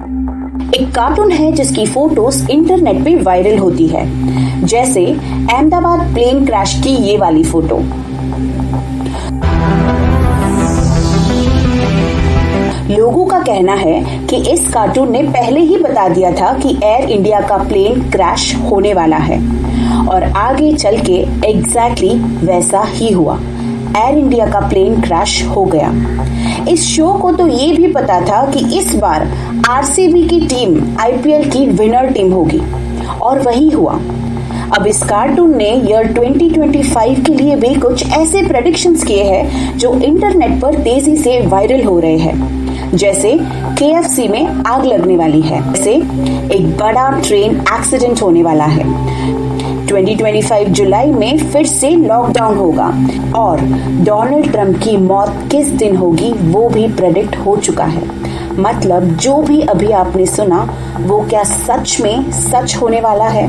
एक कार्टून है जिसकी फोटोज इंटरनेट पे वायरल होती है, जैसे अहमदाबाद प्लेन क्रैश की ये वाली फोटो। लोगों का कहना है कि इस कार्टून ने पहले ही बता दिया था कि एयर इंडिया का प्लेन क्रैश होने वाला है और आगे चल के एग्जैक्टली वैसा ही हुआ। एयर इंडिया का प्लेन क्रैश हो गया। इस शो को तो ये भी पता था कि इस बार आरसीबी की टीम आईपीएल की विनर टीम होगी और वही हुआ। अब इस कार्टून ने ईयर 2025 के लिए भी कुछ ऐसे प्रेडिक्शंस किए हैं जो इंटरनेट पर तेजी से वायरल हो रहे हैं, जैसे केएफसी में आग लगने वाली है, जैसे एक बड़ा ट्रेन एक्सीडेंट होने वाला है, 2025 जुलाई में फिर से लॉकडाउन होगा और डोनाल्ड ट्रंप की मौत किस दिन होगी वो भी प्रेडिक्ट हो चुका है। मतलब जो भी अभी आपने सुना वो क्या सच में सच होने वाला है।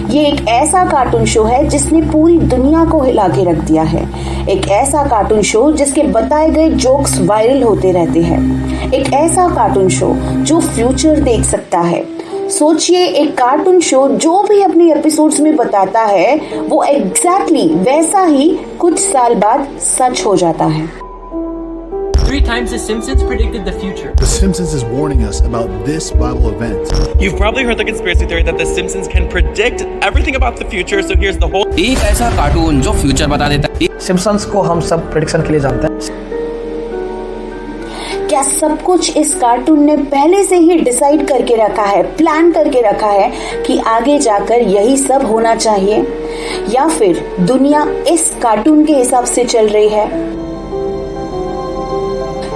ये एक ऐसा कार्टून शो है जिसने पूरी दुनिया को हिला के रख दिया है। एक ऐसा कार्टून शो जिसके बताए गए जोक्स वायरल होते रहते हैं। एक ऐसा कार्टून शो जो फ्यूचर देख सकता है। सोचिए, एक कार्टून शो जो भी अपने एपिसोड्स में बताता है वो एग्जैक्टली वैसा ही कुछ साल बाद सच हो जाता है। 3 times The Simpsons predicted the future. The Simpsons is warning us about this Bible event. You've probably heard the conspiracy theory that The Simpsons can predict everything about the future, so here's the whole... एक ऐसा cartoon जो future बता देता है। Simpson's को हम सब prediction के लिए जानते हैं। क्या सब कुछ इस कार्टून ने पहले से ही डिसाइड करके रखा है, प्लान करके रखा है कि आगे जाकर यही सब होना चाहिए, या फिर दुनिया इस कार्टून के हिसाब से चल रही है?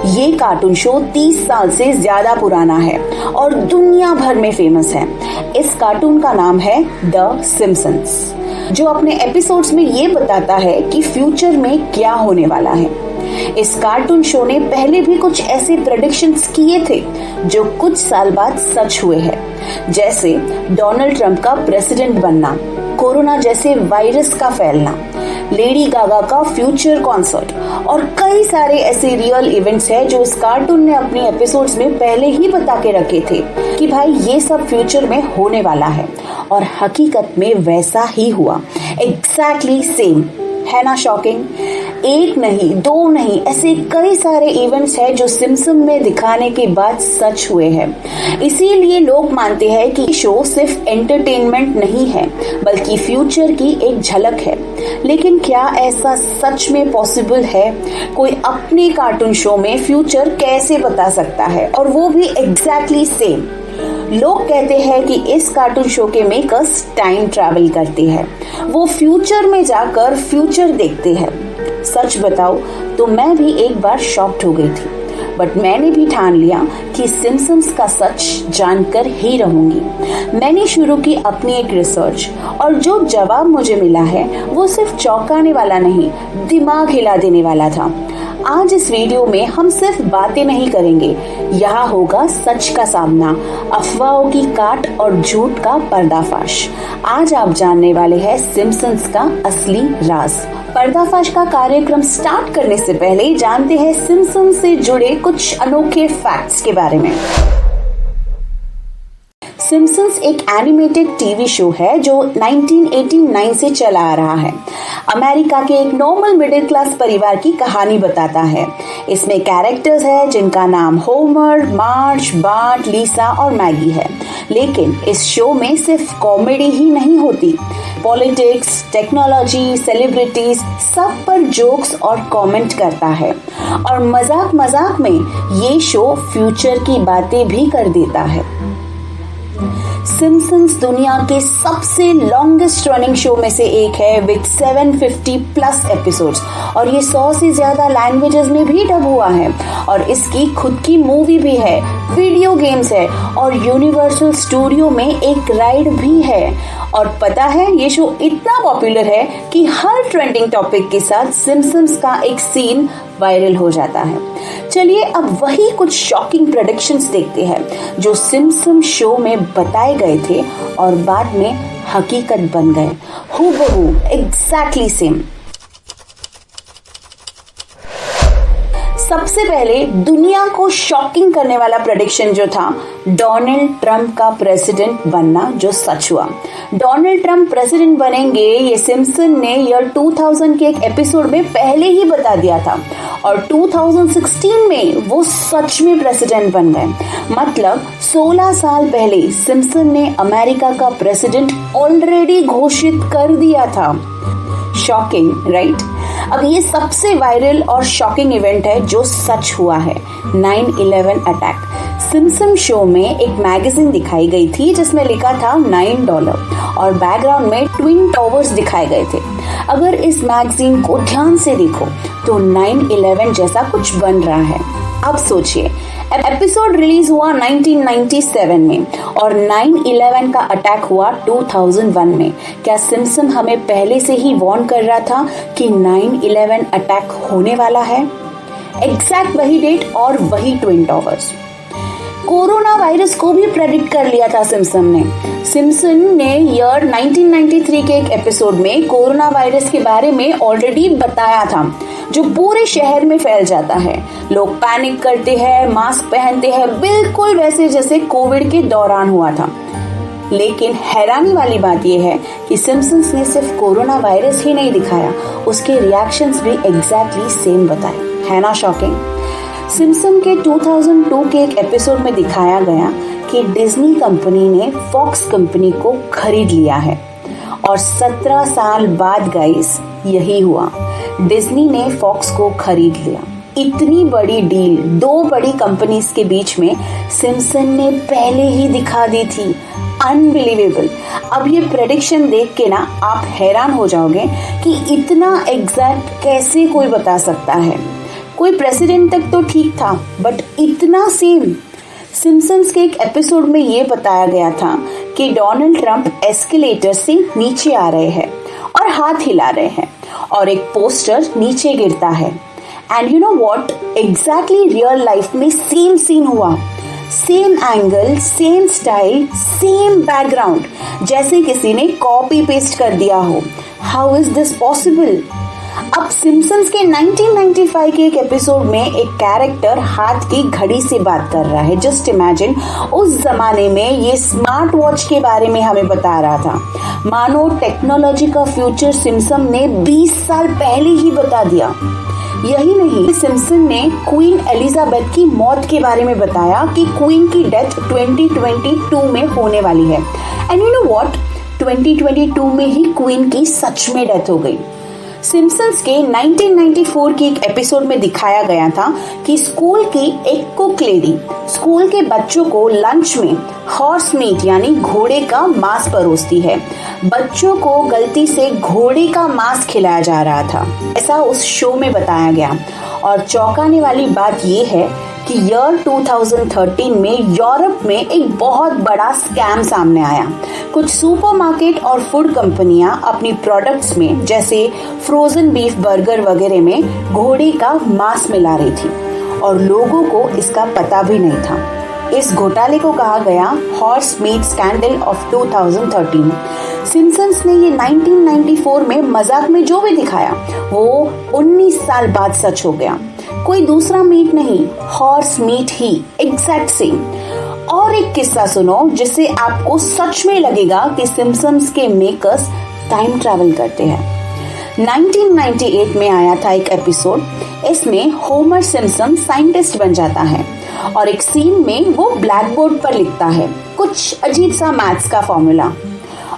ये कार्टून शो 30 साल से ज्यादा पुराना है और दुनिया भर में फेमस है। इस कार्टून का नाम है द सिम्पसन्स, जो अपने एपिसोड्स में ये बताता है कि फ्यूचर में क्या होने वाला है। इस कार्टून शो ने पहले भी कुछ ऐसे प्रेडिक्शंस किए थे जो कुछ साल बाद सच हुए हैं, जैसे डोनाल्ड ट्रंप का प्रेसिडेंट बनना, कोरोना जैसे वायरस का फैलना, लेडी गागा का फ्यूचर कॉन्सर्ट और कई सारे ऐसे रियल इवेंट्स हैं जो इस कार्टून ने अपनी एपिसोड्स में पहले ही बता के रखे थे कि भाई ये सब फ्यूचर में होने वाला है, और हकीकत में वैसा ही हुआ। एग्जैक्टली सेम है ना? शॉकिंग। एक नहीं, दो नहीं, ऐसे कई सारे इवेंट्स हैं जो सिम्पसन में दिखाने के बाद सच हुए हैं। इसीलिए लोग मानते हैं कि शो सिर्फ एंटरटेनमेंट नहीं है बल्कि फ्यूचर की एक झलक है। लेकिन क्या ऐसा सच में पॉसिबल है? कोई अपने कार्टून शो में फ्यूचर कैसे बता सकता है, और वो भी एग्जैक्टली सेम? लोग कहते हैं कि इस कार्टून शो के मेकर्स टाइम ट्रैवल करते हैं, वो फ्यूचर में जाकर फ्यूचर देखते हैं। सच बताओ तो मैं भी एक बार शॉक्ड हो गई थी, बट मैंने भी ठान लिया कि सिम्पसन्स का सच जानकर ही रहूंगी। मैंने शुरू की अपनी एक रिसर्च, और जो जवाब मुझे मिला है वो सिर्फ चौंकाने वाला नहीं, दिमाग हिला देने वाला था। आज इस वीडियो में हम सिर्फ बातें नहीं करेंगे, यहाँ होगा सच का सामना, अफवाहों की काट और झूठ का पर्दाफाश। आज आप जानने वाले हैं सिम्पसन्स का असली राज। पर्दाफाश का कार्यक्रम स्टार्ट करने से पहले जानते हैं सिम्पसन्स से जुड़े कुछ अनोखे फैक्ट्स के बारे में। सिम्पसन्स एक एनिमेटेड टीवी शो है जो 1989 से चला आ रहा है। अमेरिका के एक नॉर्मल मिडिल क्लास परिवार की कहानी बताता है। इसमें कैरेक्टर्स हैं जिनका नाम होमर, मार्ज, बार्ट, लीसा और मैगी है। लेकिन इस शो में सिर्फ कॉमेडी ही नहीं होती, पॉलिटिक्स, टेक्नोलॉजी, सेलिब्रिटीज सब पर जोक्स और कमेंट करता है। और मजाक मजाक में ये शो फ्यूचर की बातें भी कर देता है। सिम्पसन्स दुनिया के सबसे लॉन्गेस्ट रनिंग शो में से एक है विद 750 प्लस एपिसोड्स, और ये 100 से ज्यादा लैंग्वेजेस में भी डब हुआ है। और इसकी खुद की मूवी भी है, वीडियो गेम्स है और यूनिवर्सल स्टूडियो में एक राइड भी है। और पता है ये शो इतना पॉपुलर है कि हर ट्रेंडिंग टॉपिक के साथ सिम्पसन्स का एक सीन वायरल हो जाता है। चलिए अब वही कुछ शॉकिंग प्रेडिक्शंस देखते हैं जो सिम्पसन शो में बताए गए थे और बाद में हकीकत बन गए, हूबहू एग्जैक्टली सेम। सबसे पहले दुनिया को शॉकिंग करने वाला प्रेडिक्शन जो था, डोनाल्ड ट्रंप का प्रेसिडेंट बनना, जो सच हुआ। डोनाल्ड ट्रंप प्रेसिडेंट बनेंगे ये सिम्पसन ने ईयर 2000 के एक एपिसोड में पहले ही बता दिया था और 2016 में वो सच में प्रेसिडेंट बन गए। मतलब 16 साल पहले सिम्पसन ने अमेरिका का प्रेसिडेंट ऑलरेडी घोषित कर दिया था। Shocking, right? अब ये सबसे वायरल और शॉकिंग इवेंट है जो सच हुआ है, 9/11 अटैक। सिम्पसन शो में एक मैगजीन दिखाई गई थी जिसमें लिखा था $9 और बैकग्राउंड में ट्विन टावर्स दिखाए गए थे। अगर इस मैगजीन को ध्यान से देखो तो 9/11 जैसा कुछ बन रहा है। अब सोचिए, एपिसोड रिलीज हुआ 1997 में और 9/11 का अटैक हुआ 2001 में। क्या सिम्पसन हमें पहले से ही वार्न कर रहा था कि 9/11 अटैक होने वाला है? एग्जैक्ट वही डेट और वही ट्विन टावर्स। कोरोना वायरस को भी प्रेडिक्ट कर लिया था सिम्पसन ने। सिम्पसन ने ईयर 1993 के एक एपिसोड में कोरोना वायरस के बारे में ऑलरेडी बताया था, जो पूरे शहर में फैल जाता है। लोग पैनिक करते हैं, मास्क पहनते हैं, बिल्कुल वैसे जैसे कोविड के दौरान हुआ था। लेकिन हैरानी वाली बात यह है कि सिम्पसन्स ने सिर्फ कोरोना वायरस ही नहीं दिखाया, उसके रिएक्शंस भी एग्जैक्टली सेम बताए। है ना शॉकिंग? सिम्पसन के 2002 के एक एपिसोड में दिखाया गया कि डिज्नी कंपनी ने फॉक्स कंपनी को खरीद लिया है और 17 साल बाद गाइस यही हुआ, डिज्नी ने फॉक्स को खरीद लिया। इतनी बड़ी डील दो बड़ी कंपनीज के बीच में सिम्पसन ने पहले ही दिखा दी थी। अनबिलीवेबल। अब ये प्रेडिक्शन देख के ना आप हैरान हो जाओगे कि इतना एग्जैक्ट कैसे कोई बता सकता है। कोई प्रेसिडेंट तक तो ठीक था, बट इतना सेम। सिम्पसन्स के एक एपिसोड में ये बताया गया था कि डोनाल्ड ट्रंप एस्केलेटर से नीचे आ रहे हैं और हाथ हिला रहे हैं और एक पोस्टर नीचे गिरता है। And you know what, exactly real life में सेम सीन हुआ। Same angle, same style, same background, जैसे किसी ने कॉपी पेस्ट कर दिया हो। How is this possible? अब सिम्पसन्स के 1995 के एक एपिसोड में एक कैरेक्टर हाथ की घड़ी से बात कर रहा है। जस्ट इमेजिन, उस जमाने में ये स्मार्ट वॉच के बारे में हमें बता रहा था। मानो टेक्नोलॉजी का फ्यूचर सिम्पसन ने 20 साल पहले ही बता दिया। यही नहीं, सिम्पसन ने क्वीन एलिजाबेथ की मौत के बारे में बताया कि क्वीन की डेथ 2022 में होने वाली है। एंड यू नो व्हाट, 2022 में ही क्वीन की सच में डेथ हो गई। सिम्पसन्स के 1994 की एक एपिसोड में दिखाया गया था कि स्कूल की एक कुक लेडी स्कूल के बच्चों को लंच में हॉर्स मीट यानी घोड़े का मांस परोसती है। बच्चों को गलती से घोड़े का मांस खिलाया जा रहा था, ऐसा उस शो में बताया गया। और चौंकाने वाली बात ये है कि ईयर 2013 में यूरोप में एक बहुत बड़ा स्कैम सामने आया। कुछ सुपरमार्केट और फूड कंपनियां अपनी प्रोडक्ट्स में, जैसे फ्रोजन बीफ, बर्गर वगैरह में घोड़े का मांस मिला रही थी और लोगों को इसका पता भी नहीं था। इस घोटाले को कहा गया horse meat scandal of 2013। Simpsons ने ये 1994 में मजाक में जो भी दिखाया वो 19 साल बाद सच हो गया। कोई दूसरा मीट नहीं, हॉर्स मीट ही, एग्जैक्ट सेम। और एक किस्सा सुनो जिससे आपको सच में लगेगा कि सिम्पसन्स के मेकर्स टाइम ट्रैवल करते हैं। 1998 में आया था एक एपिसोड, इसमें होमर सिम्पसन साइंटिस्ट बन जाता है और एक सीन में वो ब्लैक बोर्ड पर लिखता है कुछ अजीब सा मैथ्स का फॉर्मूला।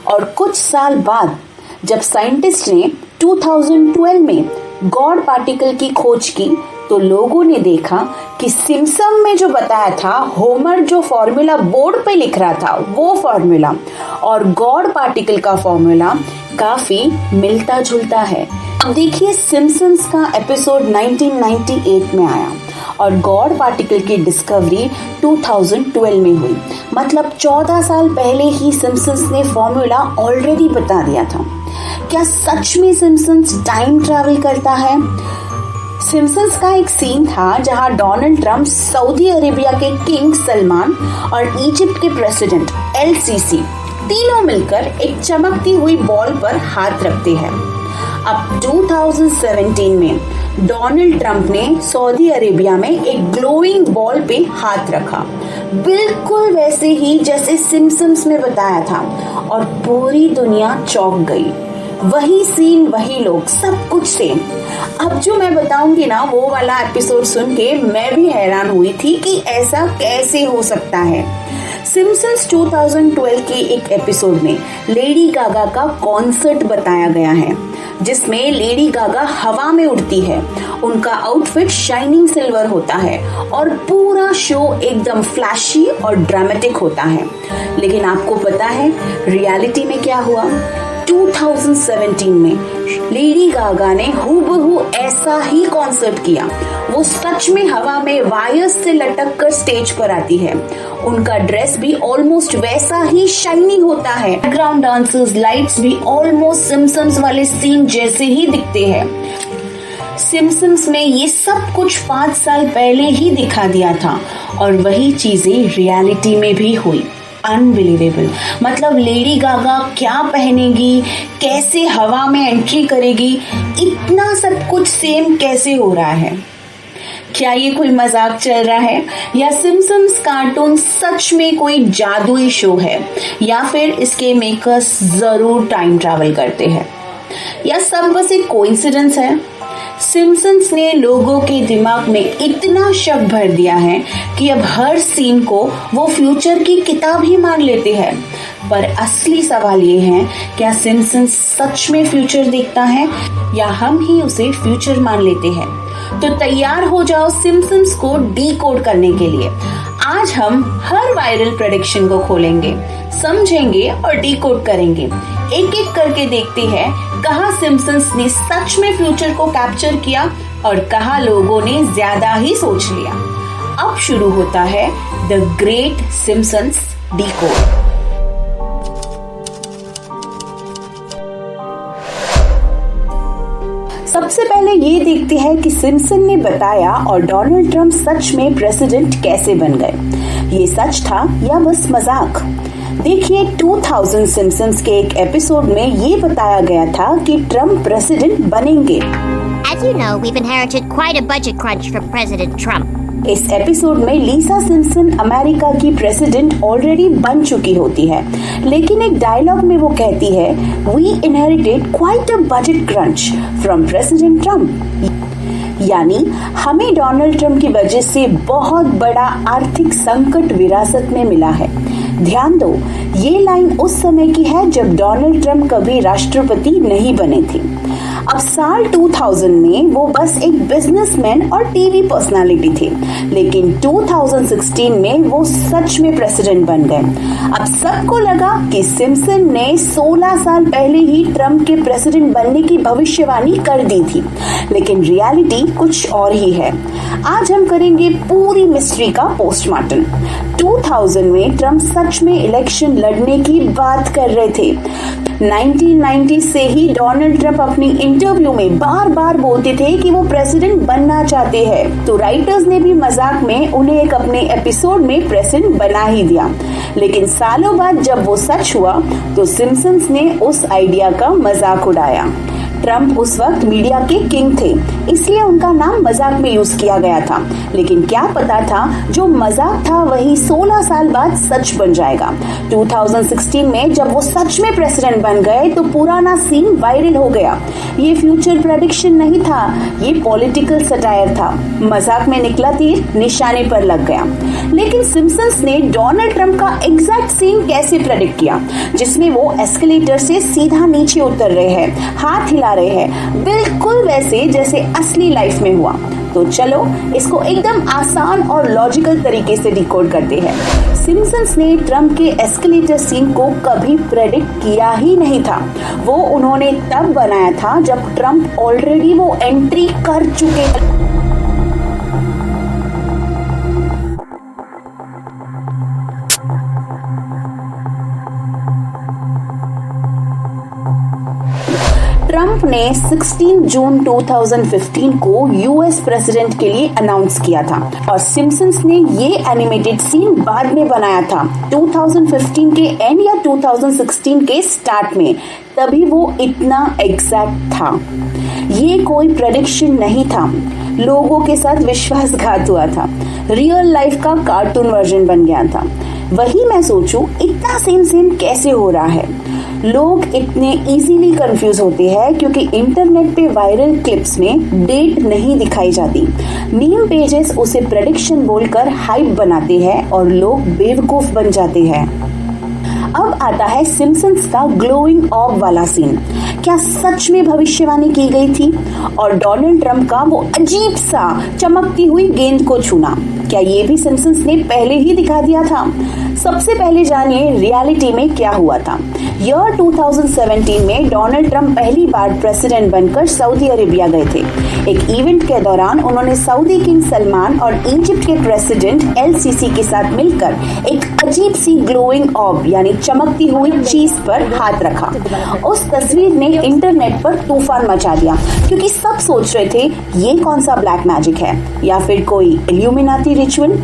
और कुछ साल बाद जब साइंटिस्ट ने 2012 में गॉड पार्टिकल की खोज की तो लोगों ने देखा कि सिम्पसन में जो बताया था, होमर जो फॉर्मूला बोर्ड पे लिख रहा था वो फॉर्मूला और गॉड पार्टिकल का फॉर्मूला काफी मिलता जुलता है। अब देखिए, सिम्पसन्स का एपिसोड 1998 में आया और गॉड पार्टिकल की डिस्कवरी 2012 में हुई। मतलब 14 साल पहले ही सिम्पसन्स ने फॉर्मूला ऑलरेडी बता दिया था। क्या सच में सिम्पसन्स टाइम ट्रैवल करता है? सिम्पसन्स का एक सीन था जहां डोनाल्ड ट्रंप, सऊदी अरेबिया के किंग सलमान और इजिप्ट के प्रेसिडेंट एल-सीसी तीनों मिलकर एक चमकती हुई बॉल पर हाथ रखते हैं। अब 2017 में डोनाल्ड ट्रंप ने सऊदी अरेबिया में एक ग्लोइंग बॉल पे हाथ रखा, बिल्कुल वैसे ही जैसे सिम्पसन्स में बताया था, और पूरी दुनिया चौंक गई। वही सीन, वही लोग, सब कुछ सेम। अब जो मैं बताऊंगी ना, वो वाला एपिसोड सुन के मैं भी हैरान हुई थी कि ऐसा कैसे हो सकता है। सिम्पसन्स 2012 के एक एपिसोड में लेडी गागा का कॉन्सर्ट बताया गया है, जिसमें लेडी गागा हवा में उड़ती है। उनका आउटफिट शाइनिंग सिल्वर होता है और पूरा शो एकदम फ्लैशी और ड्रामेटिक होता है। लेकिन आपको पता है रियलिटी में क्या हुआ? 2017 में लेडी गागा ने हूबहू ऐसा ही कॉन्सर्ट किया। वो सच में हवा में वायर्स से लटक कर स्टेज पर आती है। उनका ड्रेस भी ऑलमोस्ट वैसा ही शाइनी होता है। बैकग्राउंड डांसर्स, लाइट्स भी ऑलमोस्ट सिम्पसन्स वाले सीन जैसे ही दिखते हैं। सिम्पसन्स में ये सब कुछ 5 साल पहले ही दिखा दिया था और वही चीजें रियलिटी में भी हुई। अनबिलीवेबल। मतलब लेडी गागा क्या पहनेगी, कैसे हवा में एंट्री करेगी, इतना सब कुछ सेम कैसे हो रहा है? क्या ये कोई मजाक चल रहा है, या सिम्पसन्स कार्टून सच में कोई जादुई शो है, या फिर इसके मेकर्स जरूर टाइम ट्रैवल करते हैं, या सब बस एक कोइंसिडेंस है? सिम्पसन्स ने लोगों के दिमाग में इतना शक भर दिया है कि अब हर सीन को वो फ्यूचर की किताब ही मान लेते हैं। पर असली सवाल ये है, क्या सिम्पसन्स सच में फ्यूचर देखता है या हम ही उसे फ्यूचर मान लेते हैं? तो तैयार हो जाओ सिम्पसन्स को डीकोड करने के लिए। आज हम हर वायरल प्रेडिक्शन को खोलेंगे, समझेंगे और डीकोड करेंगे। एक एक करके देखते हैं कहाँ सिम्पसन्स ने सच में फ्यूचर को कैप्चर किया और कहाँ लोगों ने ज्यादा ही सोच लिया। अब शुरू होता है द ग्रेट सिम्पसन्स डीकोड। सबसे पहले ये देखते हैं कि सिम्पसन ने बताया और डोनाल्ड ट्रंप सच में प्रेसिडेंट कैसे बन गए। ये सच था या बस मजाक? देखिए 2000 सिम्पसन्स के एक एपिसोड में ये बताया गया था कि ट्रंप प्रेसिडेंट बनेंगे। As you know, we've inherited quite a budget crunch from President Trump. इस एपिसोड में लीसा सिम्पसन अमेरिका की प्रेसिडेंट ऑलरेडी बन चुकी होती है, लेकिन एक डायलॉग में वो कहती है, we inherited quite a budget crunch from president Trump. यानी हमें डोनाल्ड ट्रंप की वजह से बहुत बड़ा आर्थिक संकट विरासत में मिला है। ध्यान दो, ये लाइन उस समय की है जब डोनाल्ड ट्रंप कभी राष्ट्रपति नहीं बने थे। अब साल 2000 में वो बस एक बिजनेसमैन और टीवी पर्सनालिटी थे, लेकिन 2016 में वो सच में प्रेसिडेंट बन गए। अब सबको लगा कि सिम्पसन ने 16 साल पहले ही ट्रंप के प्रेसिडेंट बनने की भविष्यवाणी कर दी थी, लेकिन रियलिटी कुछ और ही है। आज हम करेंगे पूरी मिस्ट्री का पोस्टमार्टम। 2000 में ट्रंप सच में इलेक्शन लड़ने की बात कर रहे थे। 1990 से ही डोनाल्ड ट्रंप अपनी इंटरव्यू में बार बार बोलते थे कि वो प्रेसिडेंट बनना चाहते हैं, तो राइटर्स ने भी मजाक में उन्हें एक अपने एपिसोड में प्रेसिडेंट बना ही दिया। लेकिन सालों बाद जब वो सच हुआ तो सिम्पसन्स ने उस आइडिया का मजाक उड़ाया। ट्रंप उस वक्त मीडिया के किंग थे, इसलिए उनका नाम मजाक में यूज किया गया था। लेकिन क्या पता था, जो मजाक था वही 16 साल बाद सच बन जाएगा। 2016 में जब वो सच में प्रेसिडेंट बन गए तो पुराना सीन वायरल हो गया। ये फ्यूचर प्रेडिक्शन नहीं था, ये पॉलिटिकल सटायर था। मजाक में निकला तीर निशाने पर लग गया। लेकिन सिम्पसन्स ने डोनाल्ड ट्रंप का एग्जैक्ट सीन कैसे प्रेडिक्ट किया, जिसमें वो एस्केलेटर से सीधा नीचे उतर रहे हैं, हाथ हिला रहे हैं, बिल्कुल वैसे जैसे असली लाइफ में हुआ। तो चलो इसको एकदम आसान और लॉजिकल तरीके से डिकोड करते हैं। सिम्पसन्स ने ट्रंप के एस्केलेटर सीन को कभी प्रेडिक्ट किया ही नहीं था। वो उन्होंने तब बनाया था जब ट्रंप ऑलरेडी वो एंट्री कर चुके थे। ट्रंप ने 16 जून 2015 को यूएस प्रेसिडेंट के लिए अनाउंस किया था और सिम्पसन्स ने ये एनिमेटेड सीन बाद में बनाया था 2015 के एंड या 2016 के स्टार्ट में, तभी वो इतना एग्जैक्ट था। ये कोई प्रेडिक्शन नहीं था, लोगों के साथ विश्वासघात हुआ था, रियल लाइफ का कार्टून वर्जन बन गया था। वही मैं सोचूं इतना सेम कैसे हो रहा है। लोग इतने इजीली कंफ्यूज होते हैं क्योंकि इंटरनेट पे वायरल क्लिप्स में डेट नहीं दिखाई जाती। मीम पेजेस उसे प्रेडिक्शन बोलकर हाइप बनाते हैं और लोग बेवकूफ बन जाते हैं। अब आता है सिम्पसन्स का ग्लोइंग ऑर्ब वाला सीन। क्या सच में भविष्यवाणी की गई थी? और डोनाल्ड ट्रंप का वो अजीब सा चमकती हुई गेंद को छूना, क्या ये भी सिम्पसन्स ने पहले ही दिखा दिया था? सबसे पहले जानिए रियलिटी में क्या हुआ था। ईयर 2017 में डोनाल्ड ट्रंप पहली बार प्रेसिडेंट बनकर सऊदी अरेबिया गए थे। एक इवेंट के दौरान उन्होंने सऊदी किंग सलमान और इजिप्ट के प्रेसिडेंट एल सीसी के साथ मिलकर एक अजीब सी ग्लोइंग ऑर्ब यानी चमकती हुई चीज पर हाथ रखा। उस तस्वीर ने इंटरनेट पर तूफान मचा दिया क्योंकि सब सोच रहे थे ये कौन सा ब्लैक मैजिक है या फिर कोई इल्यूमिनाटी रिचुअल।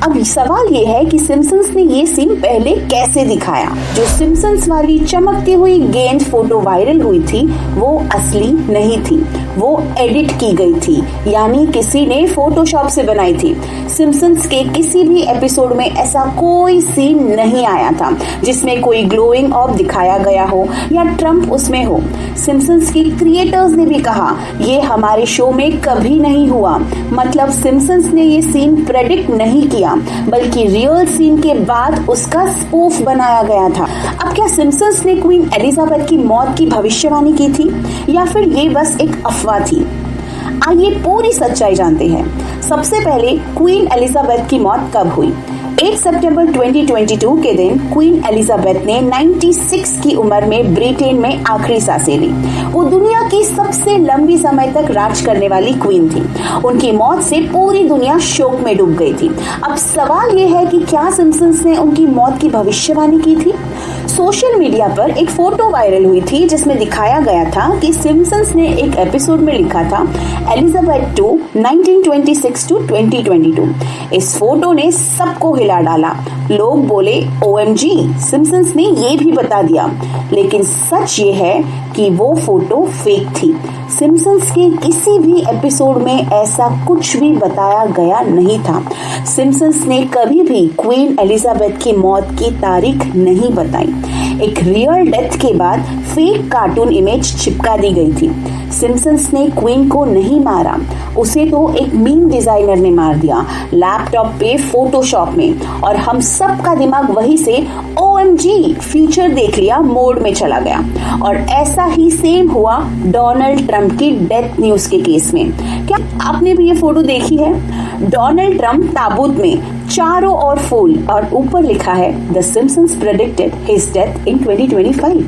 अब सवाल ये है कि सिम्पसन्स ने ये सीन पहले कैसे दिखाया। जो सिम्पसन्स वाली चमकती हुई गेंद फोटो वायरल हुई थी वो असली नहीं थी, वो एडिट की गई थी, यानी किसी ने फोटोशॉप से बनाई थी। सिम्पसन्स के किसी भी एपिसोड में ऐसा कोई सीन नहीं आया था जिसमें कोई ग्लोइंग ऑर्ब दिखाया गया हो या ट्रंप उसमें हो। सिम्पसन्स की क्रिएटर्स ने भी कहा ये हमारे शो में कभी नहीं हुआ। मतलब सिम्पसन्स ने ये सीन प्रेडिक्ट नहीं किया बल्कि रियल सीन के बाद उसका स्पूफ बनाया गया था। अब क्या सिम्पसन्स ने क्वीन एलिजाबेथ की मौत की भविष्यवाणी की थी या फिर ये बस एक अफवाह थी? आइए पूरी सच्चाई जानते हैं। सबसे पहले क्वीन एलिजाबेथ की मौत कब हुई? 8 सितंबर 2022 के दिन क्वीन एलिजाबेथ ने 96 की उम्र में ब्रिटेन में आखिरी सांसें ली। वो दुनिया की सबसे लंबी समय तक राज करने वाली क्वीन थी। उनकी मौत से पूरी दुनिया शोक में डूब गई थी। अब सवाल ये है कि क्या सिम्पसन्स ने उनकी मौत की भविष्यवाणी की थी? सोशल मीडिया पर एक फोटो वायरल हुई थी जिसमें दिखाया गया था कि सिम्पसन्स ने एक एपिसोड में लिखा था एलिजाबेथ 2 1926 to 2022। इस फोटो ने सबको हिला डाला। लोग बोले OMG, सिम्पसन्स ने ये भी बता दिया। लेकिन सच ये है कि वो फोटो फेक थी। सिम्पसन्स के किसी भी एपिसोड में ऐसा कुछ भी बताया गया नहीं था। सिम्पसन्स ने कभी भी क्वीन एलिजाबेथ की मौत की तारीख नहीं बताई। एक रियल डेथ के बाद फेक कार्टून इमेज चिपका दी गई थी। सिम्पसन्स ने क्वीन को नहीं मारा, उसे तो एक मीम डिजाइनर ने मार दिया लैपटॉप पे फोटोशॉप में, और हम सब का दिमाग वही से OMG फ्यूचर देख लिया मोड में चला गया। और ऐसा ही सेम हुआ डोनाल्ड ट्रंप की डेथ न्यूज के केस में। क्या आपने भी ये फोटो देखी है? डोनाल्ड ट्रंप ताबूत में, चारों ओर फूल और ऊपर लिखा है the Simpsons predicted his death in 2025।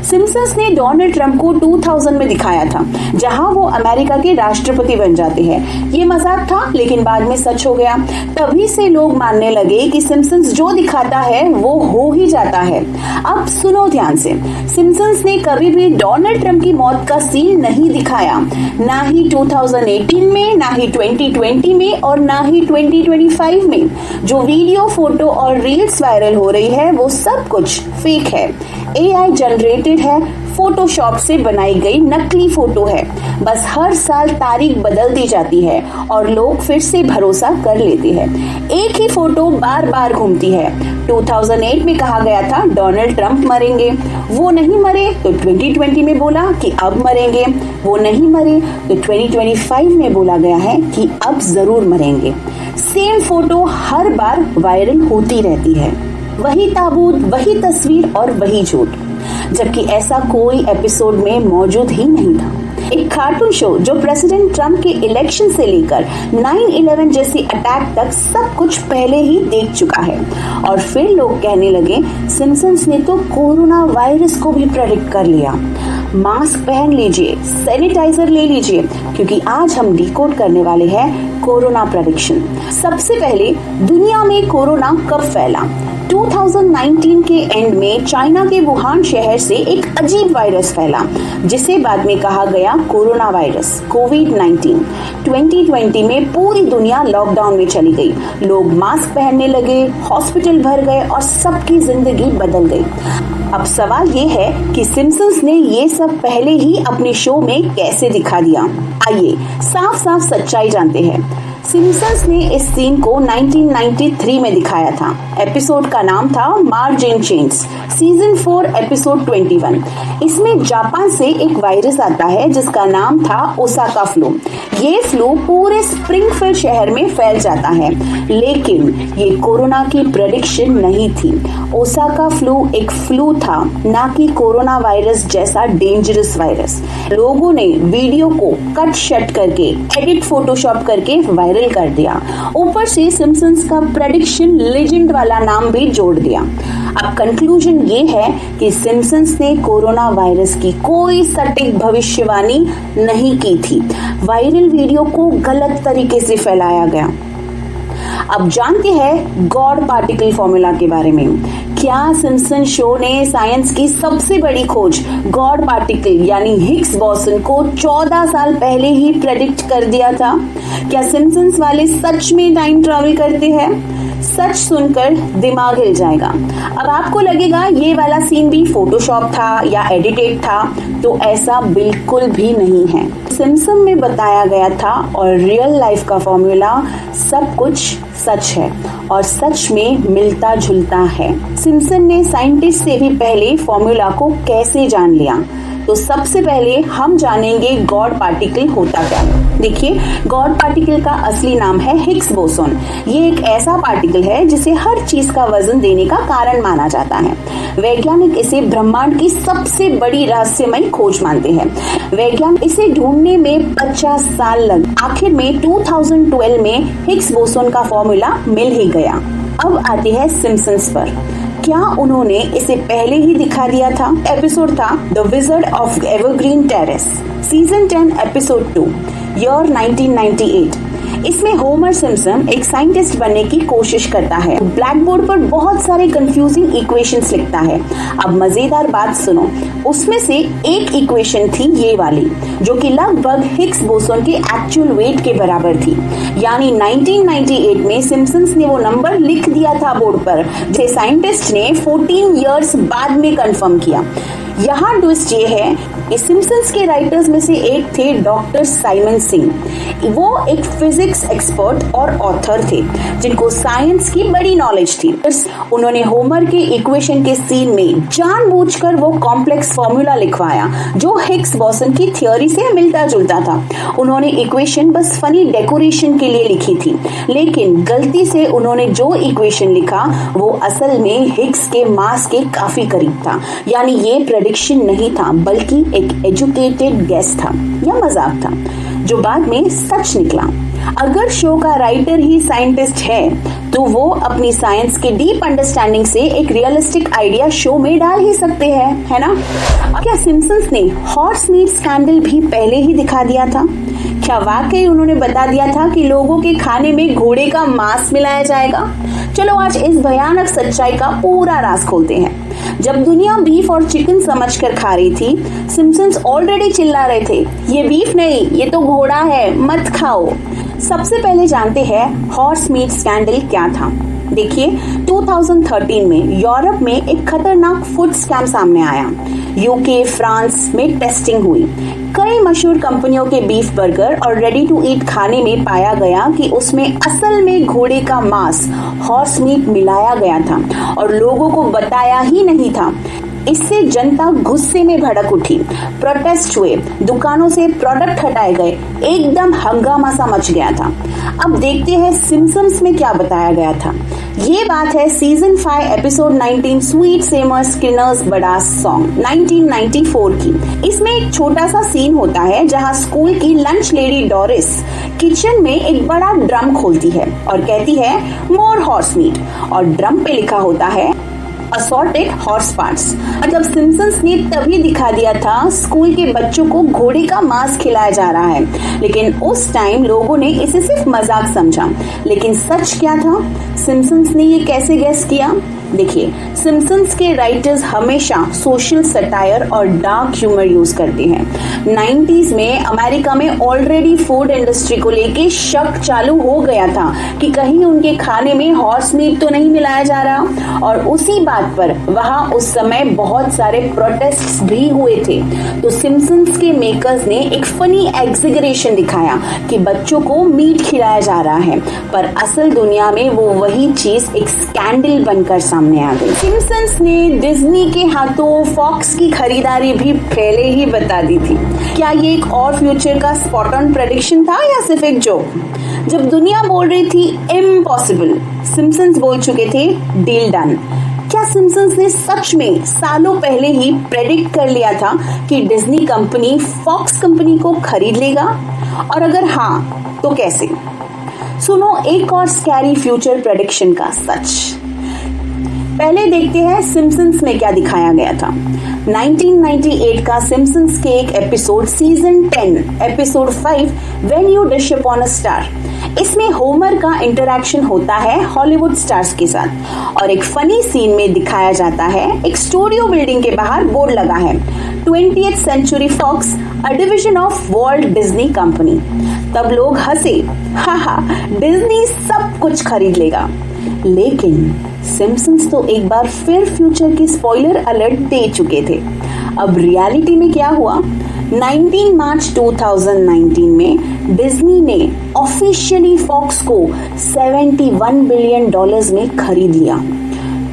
Simpsons ने डोनाल्ड ट्रंप को 2000 में दिखाया था जहां वो अमेरिका के राष्ट्रपति बन जाते हैं। ये मजाक था लेकिन बाद में सच हो गया। तभी से लोग मानने लगे कि सिम्पसन्स जो दिखाता है वो हो ही जाता है। अब सुनो ध्यान से, सिम्पसन्स ने कभी भी डोनाल्ड ट्रंप की मौत का सीन नहीं दिखाया, ना ही 2018 में, ना ही 2020 में और ना ही 2025 में। जो वीडियो, फोटो और रील्स वायरल हो रही है वो सब कुछ फेक है, AI जनरेटेड है, फोटोशॉप से बनाई गई नकली फोटो है। बस हर साल तारीख बदलती जाती है और लोग फिर से भरोसा कर लेते हैं। एक ही फोटो बार बार घूमती है। 2008 में कहा गया था डोनाल्ड ट्रंप मरेंगे, वो नहीं मरे तो 2020 में बोला कि अब मरेंगे, वो नहीं मरे तो 2025 में बोला गया है कि अब जरूर मरेंगे। सेम फोटो हर बार वायरल होती रहती है, वही ताबूत, वही तस्वीर और वही झूठ, जबकि ऐसा कोई एपिसोड में मौजूद ही नहीं था। एक कार्टून शो जो प्रेसिडेंट ट्रंप के इलेक्शन से लेकर 9/11 जैसी अटैक तक सब कुछ पहले ही देख चुका है। और फिर लोग कहने लगे सिम्पसन्स ने तो कोरोना वायरस को भी प्रेडिक्ट कर लिया। मास्क पहन लीजिए, सैनिटाइजर ले लीजिए, क्योंकि आज हम डिकोड करने वाले हैं कोरोना प्रेडिक्शन। सबसे पहले दुनिया में कोरोना कब फैला? 2019 के एंड में चाइना के वुहान शहर से एक अजीब वायरस फैला जिसे बाद में कहा गया कोरोना वायरस कोविड-19। 2020 में पूरी दुनिया लॉकडाउन में चली गई, लोग मास्क पहनने लगे, हॉस्पिटल भर गए और सबकी जिंदगी बदल गई। अब सवाल ये है कि सिम्पसन्स ने ये सब पहले ही अपने शो में कैसे दिखा दिया। आइए साफ साफ सच्चाई जानते हैं। सिम्पसन्स ने इस सीन को 1993 में दिखाया था। एपिसोड का नाम था मार्ज एंड चेंज, सीजन 4 एपिसोड 21। इसमें जापान से एक वायरस आता है जिसका नाम था ओसाका फ्लू। ये फ्लू पूरे स्प्रिंगफील्ड शहर में फैल जाता है, लेकिन ये कोरोना की प्रेडिक्शन नहीं थी। ओसाका फ्लू एक फ्लू था, ना कि कोरोना वायरस जैसा डेंजरस वायरस। लोगों ने वीडियो को कट शट करके, एडिट फोटोशॉप करके वायरल कर दिया। ऊपर से सिम्पसन्स का प्रेडिक्शन लेजेंड वाला नाम भी जोड़ दिया। अब कंक्लूजन ये है कि सिम्पसन्स ने कोरोना वायरस की कोई सटीक भविष्यवाणी नहीं की थी। वायरल वीडियो को गलत तरीके से फैलाया गया। अब जानते हैं गॉड पार्टिकल फॉर्मूला के बारे में। क्या सिम्पसन शो ने साइंस की सबसे बड़ी खोज गॉड पार्टिकल यानी हिग्स बोसन को 14 साल पहले ही प्रेडिक्ट कर दिया था? क्या सिम्पसन्स वाले सच में टाइम ट्रैवल करते हैं? सच सुनकर दिमाग हिल जाएगा। अब आपको लगेगा ये वाला सीन भी फोटोशॉप था या एडिटेड था, तो ऐसा बिल्कुल भी नहीं है। सिम्पसन में बताया गया था और रियल लाइफ का फॉर्मूला सब कुछ सच है और सच में मिलता जुलता है। सिम्पसन ने साइंटिस्ट से भी पहले फॉर्मूला को कैसे जान लिया? तो सबसे पहले हम जानेंगे गॉड पार्टिकल होता क्या है। देखिए, गॉड पार्टिकल का असली नाम है हिग्स बोसोन। ये एक ऐसा पार्टिकल है जिसे हर चीज का वजन देने का कारण माना जाता है। वैज्ञानिक इसे ब्रह्मांड की सबसे बड़ी रहस्यमयी खोज मानते हैं। वैज्ञानिक इसे ढूंढने में 50 साल लगे। आखिर में 2012 में हिग्स बोसोन का फॉर्मूला मिल ही गया। अब आते हैं सिम्पसन्स पर। क्या उन्होंने इसे पहले ही दिखा दिया था? एपिसोड था the wizard of evergreen terrace, season 10 episode 2, year 1998। इसमें होमर सिम्पसन एक साइंटिस्ट बनने की कोशिश करता है। ब्लैक बोर्ड पर बहुत सारे कंफ्यूजिंग इक्वेशंस लिखता है। अब मजेदार बात सुनो, उसमें से एक इक्वेशन थी ये वाली, जो कि लगभग हिग्स बोसोन के एक्चुअल वेट के बराबर थी। यानी 1998 में सिम्पसन्स ने वो नंबर लिख दिया था बोर्ड पर, जिसे साइंटिस्ट ने 14 इयर्स बाद में कंफर्म किया। यहाँ ट्विस्ट ये है कि सिम्पसन्स के राइटर्स में से एक थे डॉक्टर साइमन सिंह। वो एक फिजिक्स एक्सपर्ट और ऑथर थे जिनको साइंस की बड़ी नॉलेज थी। उन्होंने होमर के इक्वेशन के सीन में जानबूझकर वो कॉम्प्लेक्स फॉर्मूला लिखवाया जो हिग्स बोसन की थ्योरी से मिलता जुलता था। उन्होंने इक्वेशन बस फनी डेकोरेशन के लिए लिखी थी, लेकिन गलती से उन्होंने जो इक्वेशन लिखा वो असल में हिग्स के मास के काफी करीब था। यानी ये प्रेडिक्शन नहीं था, बल्कि एक एजुकेटेड गेस था या मजाक था, जो बाद में सच निकला। अगर शो का राइटर ही साइंटिस्ट है तो वो अपनी साइंस के डीप अंडरस्टैंडिंग से एक रियलिस्टिक आइडिया शो में डाल ही सकते हैं, है ना? क्या सिम्पसन्स ने हॉर्स मीट स्कैंडल भी पहले ही दिखा दिया था? क्या वाकई उन्होंने बता दिया था कि लोगों के खाने में घोड़े का मांस मिलाया जाएगा? चलो आज इस भयानक सच्चाई का पूरा राज खोलते हैं। जब दुनिया बीफ और चिकन समझकर खा रही थी, सिम्पसन्स ऑलरेडी चिल्ला रहे थे, ये बीफ नहीं, ये तो घोड़ा है, मत खाओ। सबसे पहले जानते हैं हॉर्स मीट स्कैंडल क्या था। देखिए, 2013 में यूरोप में एक खतरनाक फूड स्कैम सामने आया। यूके, फ्रांस में टेस्टिंग हुई। कई मशहूर कंपनियों के बीफ बर्गर और रेडी टू ईट खाने में पाया गया कि उसमें असल में घोड़े का मांस, हॉर्स मीट मिलाया गया था और लोगों को बताया ही नहीं था। इससे जनता गुस्से में भड़क उठी, प्रोटेस्ट हुए, दुकानों से प्रोडक्ट हटाए गए, एकदम हंगामा सा मच गया था। अब देखते हैं सिम्पसन्स में क्या बताया गया था। ये बात है सीजन 5 एपिसोड 19 स्वीट सेमर स्किनर्स बडास सॉन्ग 1994 की। इसमें एक छोटा सा सीन होता है जहां स्कूल की लंच लेडी डोरिस किचन में एक बड़ा ड्रम खोलती है और कहती है मोर हॉर्स मीट, और ड्रम पे लिखा होता है असॉर्टेड हॉर्स पार्ट्स। मतलब सिम्पसन्स ने तभी दिखा दिया था स्कूल के बच्चों को घोड़े का मांस खिलाया जा रहा है, लेकिन उस टाइम लोगों ने इसे सिर्फ मजाक समझा। लेकिन सच क्या था? सिम्पसन्स ने ये कैसे गेस किया? देखिए, सिम्पसन्स के राइटर्स हमेशा सोशल सटायर और डार्क ह्यूमर यूज करते हैं। 90s में अमेरिका में ऑलरेडी फूड इंडस्ट्री को लेके शक चालू हो गया था कि कहीं उनके खाने में हॉर्स मीट तो नहीं मिलाया जा रहा, और उसी बात पर वहां उस समय बहुत सारे प्रोटेस्ट्स भी हुए थे। तो सिम्पसन्स के मेकर्स ने एक फनी एग्जिगरेशन दिखाया कि बच्चों को मीट खिलाया जा रहा है, पर असल दुनिया में वो वही चीज एक स्कैंडल बनकर सामने आ गई। सिम्पसन्स ने डिज्नी के हाथों फॉक्स की खरीदारी भी पहले ही बता दी थी। क्या ये एक और फ्यूचर का स्पॉट ऑन प्रेडिक्शन था या सिर्फ एक जोक? जब दुनिया बोल रही थी इम्पॉसिबल, सिम्पसन्स बोल चुके थे डील डन। क्या सिम्पसन्स ने सच में सालों पहले ही प्रेडिक्ट कर लिया था कि डिज्नी कंपनी फॉक्स कंपनी को खरीद लेगा? और अगर हाँ, तो कैसे? सुनो एक और स्कैरी फ्यूचर प्रेडिक्शन का सच। पहले देखते हैं सिम्पसन्स में क्या दिखाया गया था। 1998 का सिम्पसन्स के एक episode season 10 episode 5 when you dish upon a star. इसमें होमर का इंटरैक्शन होता है हॉलीवुड स्टार्स के साथ, और एक फनी सीन में दिखाया जाता है एक स्टूडियो बिल्डिंग के बाहर बोर्ड लगा है 20th century Fox, a division of Walt Disney company. तब लोग हंसे, हा डिज्नी सब कुछ खरीद लेगा। लेकिन सिम्पसन्स तो एक बार फिर फ्यूचर की स्पॉइलर अलर्ट दे चुके थे। अब रियलिटी में क्या हुआ? 19 मार्च 2019 में डिज्नी ने ऑफिशियली फॉक्स को $71 बिलियन में खरीद लिया।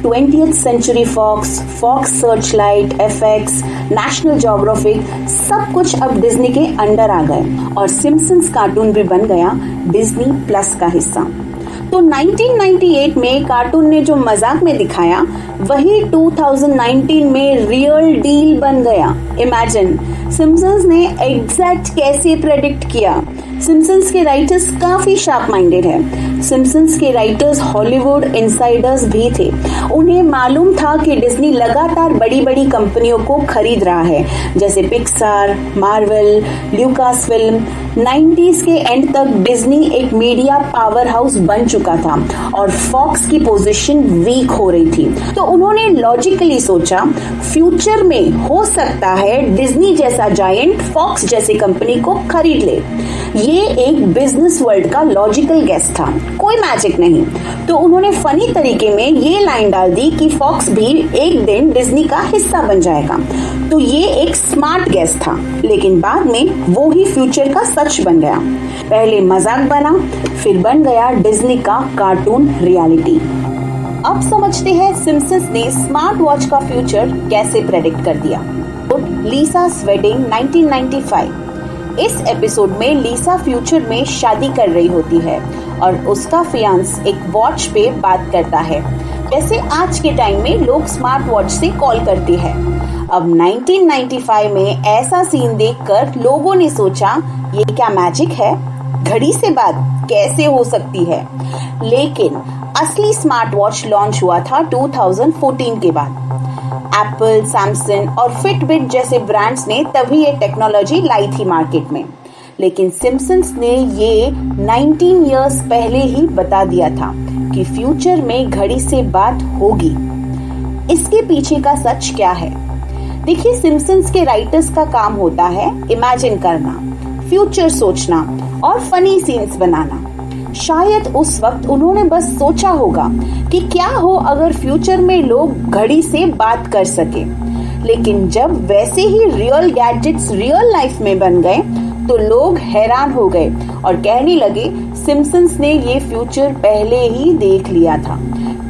20th century Fox, Fox Searchlight, FX, National Geographic सब कुछ अब डिज्नी के अंडर आ गए, और सिम्पसन्स कार्टून भी बन गया डिज्नी प्लस का हिस्सा। तो 1998 में कार्टून ने जो मजाक में दिखाया, वही 2019 में रियल डील बन गया। इमेजिन, सिम्पसन्स ने एग्जैक्ट कैसे प्रेडिक्ट किया। सिम्पसन्स के राइटर्स काफी शार्प माइंडेड है। सिम्पसन्स के राइटर्स हॉलीवुड इनसाइडर्स भी थे। उन्हें मालूम था कि डिज्नी लगातार बड़ी बड़ी कंपनियों को खरीद रहा है, जैसे Pixar, Marvel, Lucas film. 90s के एंड तक डिज्नी एक मीडिया पावर हाउस बन चुका था और फॉक्स की पोजीशन वीक हो रही थी। तो उन्होंने लॉजिकली सोचा, फ्यूचर में हो सकता है डिज्नी जैसा जायंट फॉक्स जैसी कंपनी को खरीद ले। ये एक बिजनेस वर्ल्ड का लॉजिकल गेस था, कोई मैजिक नहीं। तो उन्होंने फनी तरीके में ये लाइन डाल दी कि फॉक्स भी एक दिन डिज्नी का हिस्सा बन जाएगा। तो ये एक स्मार्ट गेस था, लेकिन बाद में वो ही फ्यूचर का सच बन गया। पहले मजाक बना, फिर बन गया डिज्नी का कार्टून रियलिटी। अब समझते हैं सिम्पसन्स ने स्मार्ट वॉच का फ्यूचर कैसे प्रेडिक्ट कर दिया। लीसा's वेडिंग 1995। इस एपिसोड में लीसा फ्यूचर में शादी कर रही होती है और उसका फियांस एक वॉच पे बात करता है, जैसे आज के टाइम में लोग स्मार्ट वॉच से कॉल करते हैं। अब 1995 में ऐसा सीन देखकर लोगों ने सोचा, ये क्या मैजिक है? घड़ी से बात कैसे हो सकती है? लेकिन असली स्मार्ट वॉच लॉन्च हुआ था 2014 के बाद। एप्पल, सैमसंग और फिटबिट जैसे ब्रांड्स ने तभी ये टेक्नोलॉजी लाई थी मार्केट में, लेकिन सिम्पसन्स ने ये 19 इयर्स पहले ही बता दिया था कि फ्यूचर में घड़ी से बात होगी। इसके पीछे का सच क्या है? देखिए, सिम्पसन्स के राइटर्स का काम होता है इमेजिन करना, फ्यूचर सोचना और फनी सीन्स बनाना। शायद उस वक्त उन्होंने बस सोचा होगा कि क्या हो अगर फ्यूचर में लोग घड़ी से बात कर सके, लेकिन जब वैसे ही रियल गैजेट्स रियल लाइफ में बन गए तो लोग हैरान हो गए और कहने लगे सिम्पसन्स ने ये फ्यूचर पहले ही देख लिया था।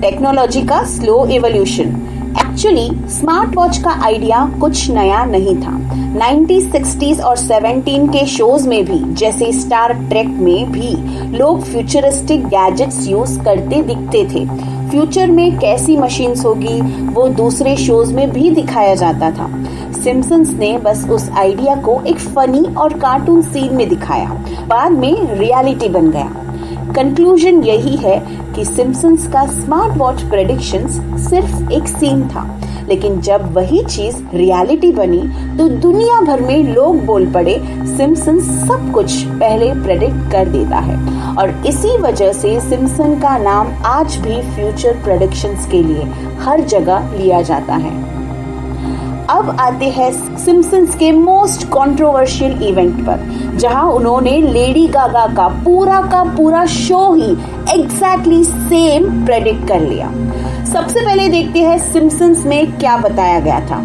टेक्नोलॉजी का slow evolution. Actually smart watch का आइडिया कुछ नया नहीं था। 90s, 60s और 70s के शोज में भी, जैसे स्टार ट्रेक में भी लोग फ्यूचरिस्टिक गैजेट्स यूज करते दिखते थे। फ्यूचर में कैसी मशीन्स होगी वो दूसरे शोज में भी दिखाया जाता था। सिम्पसन्स ने बस उस आइडिया को एक फनी और कार्टून सीन में दिखाया, बाद में रियलिटी बन गया। कंक्लूजन यही है कि सिम्पसन्स का स्मार्ट वॉच प्रेडिक्शंस सिर्फ एक सीन था, लेकिन जब वही चीज रियलिटी बनी तो दुनिया भर में लोग बोल पड़े सिम्पसन्स सब कुछ पहले प्रेडिक्ट कर देता है। और इसी वजह से सिम्पसन का नाम आज भी फ्यूचर प्रेडिक्शंस के लिए हर जगह लिया जाता है। अब आते हैं सिम्पसन्स के मोस्ट कंट्रोवर्शियल इवेंट पर, जहां उन्होंने लेडी गागा का पूरा शो ही एग्जैक्टली सेम प्रेडिक्ट कर लिया। सबसे पहले देखते हैं सिम्पसन्स में क्या बताया गया था।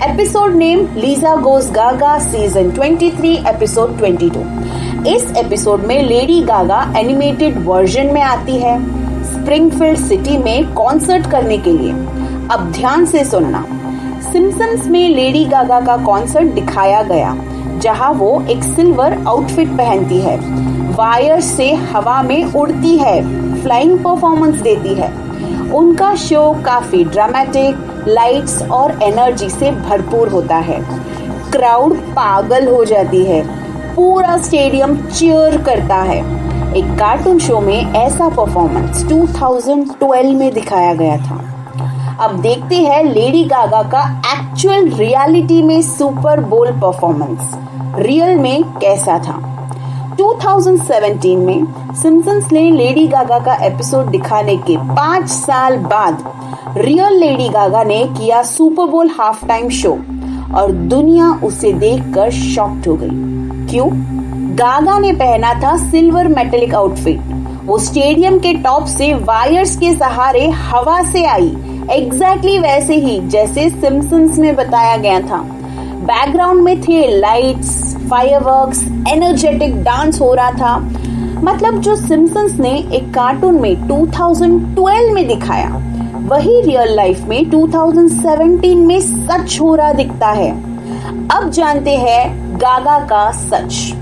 एपिसोड नेम लीजा गोज गागा सीजन 23 एपिसोड 22। इस एपिसोड में लेडी गागा एनिमेटेड वर्जन में आती है स्प्रिंगफील्ड सिटी में कॉन्सर्ट करने के लिए। अब ध्यान से सुनना, सिम्पसन्स में लेडी गागा का कॉन्सर्ट दिखाया गया जहां वो एक सिल्वर आउटफिट पहनती है, वायर से हवा में उड़ती है, फ्लाइंग परफॉर्मेंस देती है। उनका शो काफी ड्रामेटिक, लाइट्स और एनर्जी से भरपूर होता है। क्राउड पागल हो जाती है, पूरा स्टेडियम चीयर करता है। एक कार्टून शो में ऐसा परफॉर्मेंस 2012 में दिखाया गया था। अब देखते हैं लेडी गागा का एक्चुअल रियलिटी में सुपर बोल परफॉर्मेंस रियल में कैसा था। 2017 में सिम्पसन्स ने लेडी गागा का एपिसोड दिखाने के 5 साल बाद रियल लेडी गागा ने किया सुपर बोल हाफ टाइम शो और दुनिया उसे देखकर शॉक्ड हो गई। क्यों? गागा ने पहना था सिल्वर मेटेलिक आउटफिट। वो स्टेडियम के टॉप से वायर्स के सहारे हवा से आई, एग्जैक्टली वैसे ही जैसे सिम्पसन्स में बताया गया था। बैकग्राउंड में थे लाइट्स, फायरवर्क्स, एनर्जेटिक डांस हो रहा था। मतलब जो सिम्पसन्स ने एक कार्टून में 2012 में दिखाया, वही रियल लाइफ में 2017 में सच हो रहा दिखता है। अब जानते हैं गागा का सच।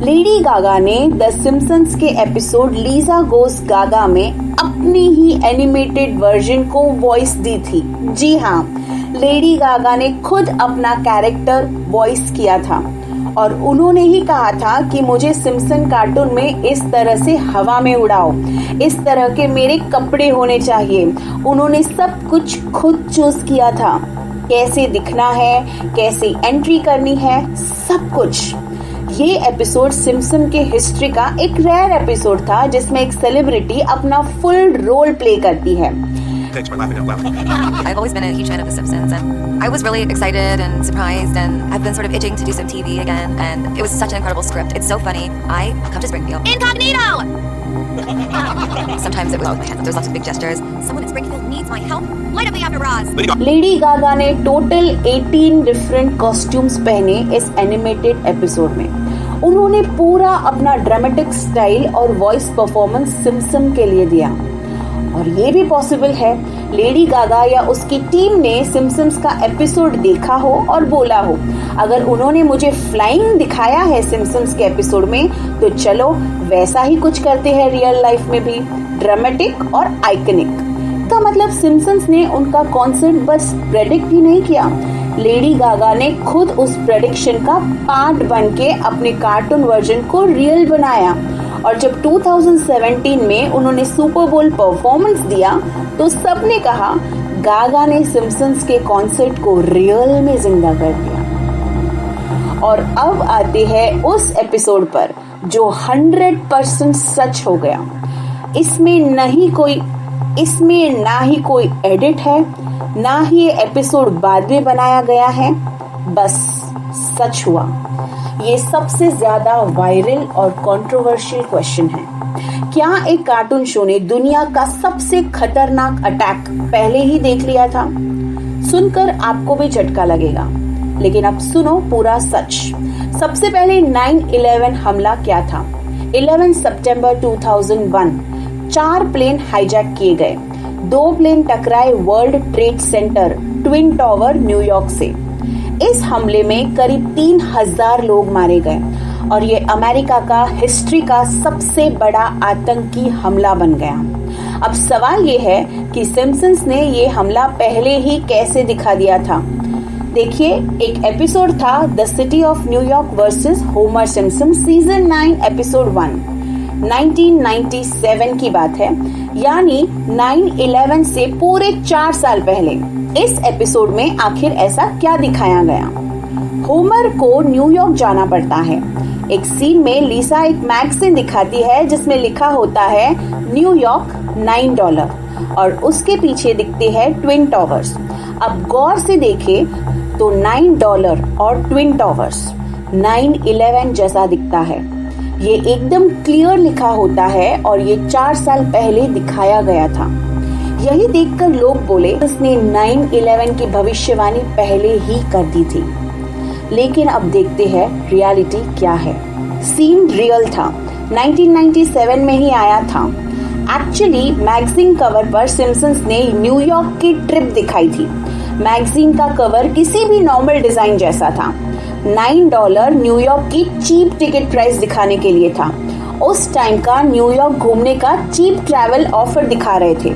लेडी गागा ने द सिम्पसन्स के एपिसोड लीजा गोस गागा में अपनी ही एनिमेटेड वर्जन को वॉइस दी थी। जी हाँ, लेडी गागा ने खुद अपना कैरेक्टर वॉइस किया था और उन्होंने ही कहा था कि मुझे सिम्पसन कार्टून में इस तरह से हवा में उड़ाओ, इस तरह के मेरे कपड़े होने चाहिए। उन्होंने सब कुछ खुद चूज किया था, कैसे दिखना है, कैसे एंट्री करनी है, सब कुछ। ये एपिसोड सिम्पसन के हिस्ट्री का एक रेयर एपिसोड था जिसमें एक सेलिब्रिटी अपना फुल रोल प्ले करती है। I've always been a huge fan of The Simpsons, and I was really excited and surprised, and I've been sort of itching to do some TV again, and it was such an incredible script. It's so funny. I come to Springfield. Incognito! Sometimes it was out of my hands. There's lots of big gestures. Someone in Springfield needs my help. Light up the after bras. Lady Gaga ने total 18 different costumes पहने इस animated episode में। उन्होंने पूरा अपना dramatic style और voice performance Simpson के लिए दिया। और ये भी पॉसिबल है लेडी गागा या उसकी टीम ने सिम्पसन्स का एपिसोड देखा हो और बोला हो, अगर उन्होंने मुझे फ्लाइंग दिखाया है सिम्पसन्स के एपिसोड में तो चलो वैसा ही कुछ करते हैं रियल लाइफ में भी, ड्रामेटिक और आइकनिक। का मतलब सिम्पसन्स ने उनका कॉन्सेप्ट बस प्रेडिक्ट ही नहीं किया, लेडी गागा ने खुद उस प्रेडिक्शन का पार्ट बन के अपने कार्टून वर्जन को रियल बनाया। और जब 2017 में उन्होंने सुपर बोल परफॉर्मेंस दिया तो सबने कहा गागा ने सिम्पसन्स के कॉन्सेप्ट को रियल में जिंदा कर दिया। और अब आते हैं उस एपिसोड पर जो 100% सच हो गया। इसमें ना ही कोई एडिट है, ना ही ये एपिसोड बाद में बनाया गया है, बस सच हुआ। ये सबसे ज्यादा वायरल और कंट्रोवर्शियल क्वेश्चन है। क्या एक कार्टून शो ने दुनिया का सबसे खतरनाक अटैक पहले ही देख लिया था? सुनकर आपको भी झटका लगेगा, लेकिन अब सुनो पूरा सच। सबसे पहले 9/11 हमला क्या था? 11 सितंबर 2001 4 प्लेन हाईजैक किए गए। 2 प्लेन टकराए world trade centre twin tower New York से। इस हमले में करीब 3000 लोग मारे गए और ये अमेरिका का हिस्ट्री का सबसे बड़ा आतंकी हमला बन गया। अब सवाल ये है कि सिम्पसन्स ने ये हमला पहले ही कैसे दिखा दिया था। देखिए, एक एपिसोड था the city of New York versus Homer Simpson season 9 episode 1। 1997 की बात है, यानी 9/11 से पूरे 4 साल पहले। इस एपिसोड में आखिर ऐसा क्या दिखाया गया? होमर को न्यूयॉर्क जाना पड़ता है। एक सीन में लिसा एक मैगजीन दिखाती है जिसमें लिखा होता है न्यूयॉर्क $9 और उसके पीछे दिखते हैं ट्विन टावर्स। अब गौर से देखें तो $9 और ट्विन टावर्स 9/11 जैसा दिखता है। ये एकदम क्लियर लिखा होता है और ये 4 साल पहले दिखाया गया था। यही देखकर लोग बोले उसने 9/11 की भविष्यवाणी पहले ही कर दी थी। लेकिन अब देखते हैं रियलिटी क्या है। सीन रियल था, 1997 में ही आया था। एक्चुअली मैगजीन कवर पर सिम्पसन्स ने न्यूयॉर्क की ट्रिप दिखाई थी। मैगजीन का कवर किसी भी नॉर्मल डिजाइन जैसा था। $9 न्यूयॉर्क की चीप टिकट प्राइस दिखाने के लिए था। उस टाइम का न्यूयॉर्क घूमने का चीप ट्रैवल ऑफर दिखा रहे थे।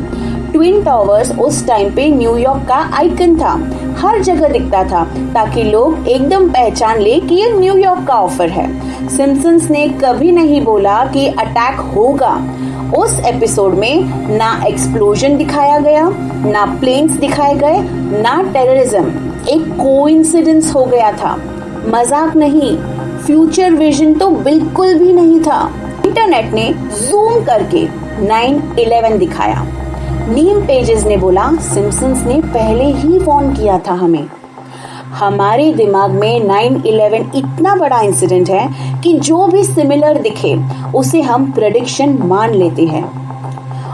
ट्विन टावर्स उस टाइम पे न्यूयॉर्क का आइकन था, हर जगह दिखता था ताकि लोग एकदम पहचान ले कि ये न्यूयॉर्क का ऑफर है। सिम्पसन्स ने कभी नहीं बोला कि अटैक होगा। उस एपिसोड में ना एक्सप्लोजन दिखाया गया, ना प्लेन्स दिखाए गए, ना टेररिज्म। एक कोइंसिडेंस हो गया था, मजाक नहीं। फ्यूचर विजन तो बिल्कुल भी नहीं था। इंटरनेट ने जूम करके 9/11 दिखाया। मीम पेजेस ने बोला सिम्पसन्स ने पहले ही वार्न किया था हमें। हमारे दिमाग में 9/11 इतना बड़ा इंसिडेंट है कि जो भी सिमिलर दिखे उसे हम प्रेडिक्शन मान लेते हैं।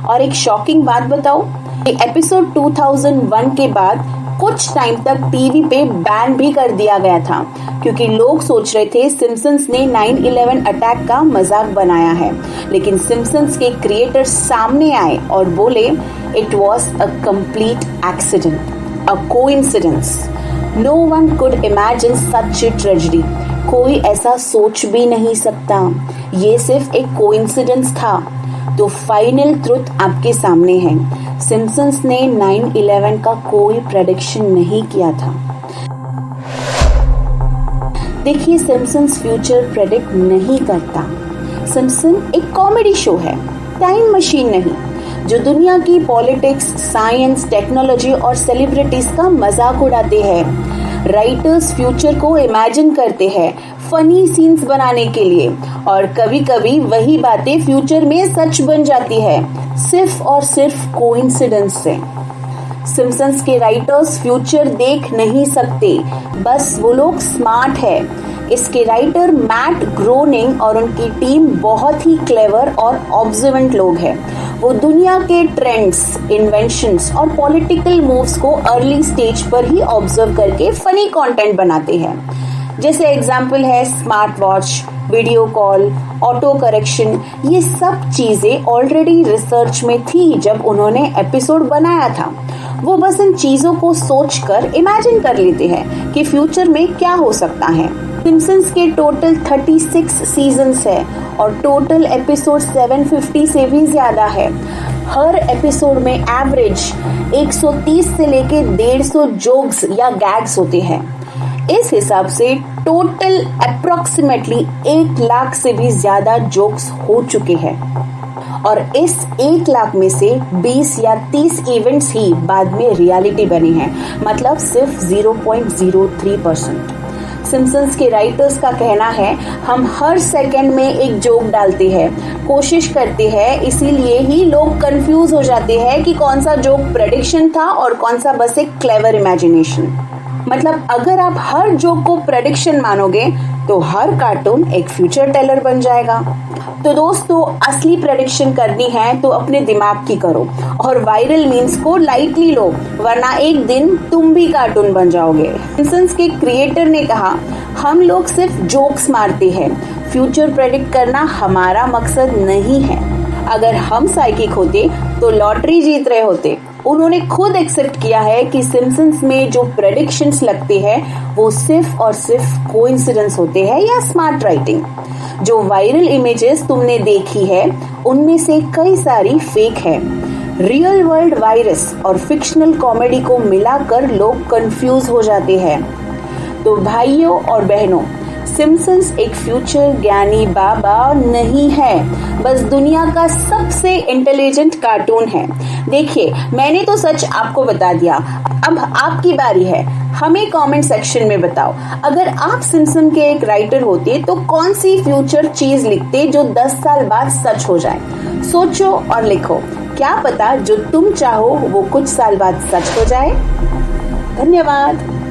और एक शॉकिंग बात बताओ, एपिसोड 2001 के बाद कुछ टाइम तक टीवी पे बैन भी कर दिया गया था क्योंकि लोग सोच रहे थे सिम्पसन्स ने 9/11 अटैक का मजाक बनाया है। लेकिन सिम्पसन्स के क्रिएटर सामने आए और बोले it was a complete accident, a coincidence. No one could imagine such a tragedy. कोई ऐसा सोच भी नहीं सकता, ये सिर्फ एक कोइंसिडेंस था। तो फाइनल ट्रुथ आपके सामने है, सिम्पसन्स ने 9/11 का कोई प्रेडिक्शन नहीं किया था। देखिए, सिम्पसन्स फ्यूचर प्रेडिक्ट नहीं करता। सिम्पसन एक कॉमेडी शो है, टाइम मशीन नहीं, जो दुनिया की पॉलिटिक्स, साइंस, टेक्नोलॉजी और सेलिब्रिटीज का मजाक उड़ाते हैं। राइटर्स फ्यूचर को इमेजिन करते हैं फनी सीन्स बनाने के लिए और कभी कभी वही बातें फ्यूचर में सच बन जाती है, सिर्फ और सिर्फ कोइंसिडेंस से। सिम्पसन्स के राइटर्स फ्यूचर देख नहीं सकते, बस वो लोग स्मार्ट है। इसके राइटर मैट ग्रोनिंग और उनकी टीम बहुत ही क्लेवर और ऑब्जर्वेंट लोग हैं। वो दुनिया के ट्रेंड्स, इन्वेंशंस और पॉलिटिकल मूव्स को अर्ली स्टेज पर ही ऑब्जर्व करके फनी कंटेंट बनाते हैं। जैसे एग्जाम्पल है smart watch, video call, auto correction. ये सब चीजें ऑलरेडी रिसर्च में थी जब उन्होंने एपिसोड बनाया था। वो बस इन चीजों को सोचकर इमेजिन कर लेते हैं कि फ्यूचर में क्या हो सकता है। सिम्पसन्स के टोटल 36 सीजन्स है और टोटल एपिसोड 750 से भी ज्यादा है। हर एपिसोड में एवरेज 130 से लेके 150 जोक्स या गैग्स होते हैं। इस हिसाब से टोटल अप्रोक्सीमेटली 1 लाख से भी ज्यादा जोक्स हो चुके हैं और इस 1 लाख में से 20 या 30 इवेंट्स ही बाद में रियलिटी बने हैं, मतलब सिर्फ 0.03%। सिम्पसन्स के राइटर्स का कहना है हम हर सेकंड में एक जोक डालते हैं, कोशिश करते हैं, इसीलिए ही लोग कंफ्यूज हो जाते हैं कि कौन सा जोक प्रेडिक्शन था और कौन सा बस एक क्लेवर इमेजिनेशन। मतलब अगर आप हर जोक को प्रेडिक्शन मानोगे तो हर कार्टून एक फ्यूचर टेलर बन जाएगा। तो दोस्तों, असली प्रेडिक्शन करनी है तो अपने दिमाग की करो और वायरल मीम्स को लाइटली लो, वरना एक दिन तुम भी कार्टून बन जाओगे। सिम्पसन्स के क्रिएटर ने कहा हम लोग सिर्फ जोक्स मारते हैं, फ्यूचर प्रेडिक्ट करना हमारा मकसद नहीं है। अगर हम साइकिक होते तो लॉटरी जीत रहे होते। उन्होंने खुद एक्सेप्ट किया है कि सिम्पसन्स में जो प्रेडिक्शंस लगते हैं वो सिर्फ और सिर्फ कोइंसिडेंस होते हैं या स्मार्ट राइटिंग। जो वायरल इमेजेस तुमने देखी है उनमें से कई सारी फेक है। रियल वर्ल्ड वायरस और फिक्शनल कॉमेडी को मिलाकर लोग कंफ्यूज हो जाते हैं। तो भाइयों और बहनों, सिम्पसन्स एक फ्यूचर ज्ञानी बाबा नहीं है, बस दुनिया का सबसे इंटेलिजेंट कार्टून है। देखिए, मैंने तो सच आपको बता दिया, अब आपकी बारी है। हमें कमेंट सेक्शन में बताओ, अगर आप सिम्पसन के एक राइटर होते तो कौन सी फ्यूचर चीज लिखते जो 10 साल बाद सच हो जाए। सोचो और लिखो, क्या पता जो तुम चाहो वो कुछ साल बाद सच हो जाए। धन्यवाद।